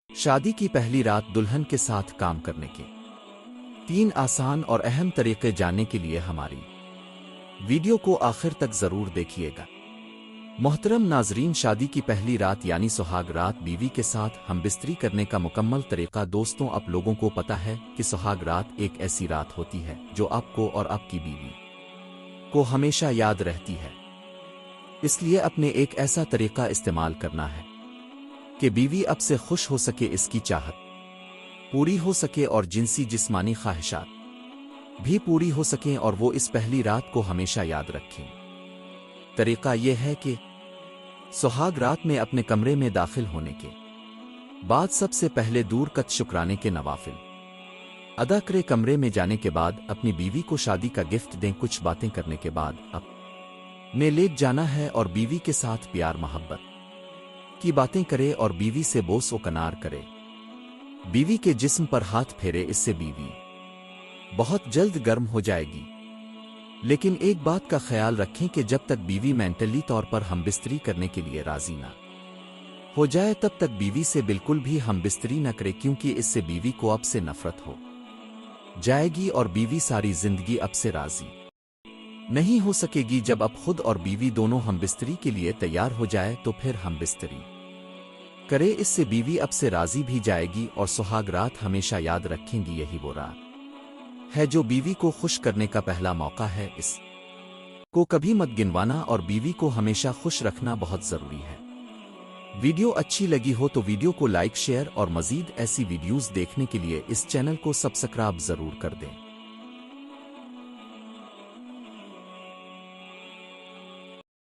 شادی کی پہلی رات دلہن کے ساتھ کام کرنے کے 3 آسان اور اہم طریقے جاننے کے لیے ہماری ویڈیو کو آخر تک ضرور دیکھیے گا۔ محترم ناظرین، شادی کی پہلی رات یعنی سہاگ رات بیوی کے ساتھ ہم بستری کرنے کا مکمل طریقہ۔ دوستوں، آپ لوگوں کو پتہ ہے کہ سہاگ رات ایک ایسی رات ہوتی ہے جو آپ کو اور آپ کی بیوی کو ہمیشہ یاد رہتی ہے۔ اس لیے اپنے ایک ایسا طریقہ استعمال کرنا ہے کہ بیوی اب سے خوش ہو سکے، اس کی چاہت پوری ہو سکے اور جنسی جسمانی خواہشات بھی پوری ہو سکیں، اور وہ اس پہلی رات کو ہمیشہ یاد رکھیں۔ طریقہ یہ ہے کہ سہاگ رات میں اپنے کمرے میں داخل ہونے کے بعد سب سے پہلے دور کت شکرانے کے نوافل ادا کرے۔ کمرے میں جانے کے بعد اپنی بیوی کو شادی کا گفٹ دیں۔ کچھ باتیں کرنے کے بعد اب نے لیٹ جانا ہے اور بیوی کے ساتھ پیار محبت کی باتیں کرے اور بیوی سے بوس و کنار کرے۔ بیوی کے جسم پر ہاتھ پھیرے، اس سے بیوی بہت جلد گرم ہو جائے گی۔ لیکن ایک بات کا خیال رکھیں کہ جب تک بیوی مینٹلی طور پر ہم بستری کرنے کے لیے راضی نہ ہو جائے تب تک بیوی سے بالکل بھی ہم بستری نہ کرے، کیونکہ اس سے بیوی کو اب سے نفرت ہو جائے گی اور بیوی ساری زندگی اب سے راضی نہیں ہو سکے گی۔ جب اب خود اور بیوی دونوں ہم بستری کے لیے تیار ہو جائے تو پھر ہم بستری کرے، اس سے بیوی اب سے راضی بھی جائے گی اور سہاگ رات ہمیشہ یاد رکھیں گی۔ یہی وہ رات ہے جو بیوی کو خوش کرنے کا پہلا موقع ہے، اس کو کبھی مت گنوانا اور بیوی کو ہمیشہ خوش رکھنا بہت ضروری ہے۔ ویڈیو اچھی لگی ہو تو ویڈیو کو لائک، شیئر اور مزید ایسی ویڈیوز دیکھنے کے لیے اس چینل کو سبسکرائب ضرور کر دیں۔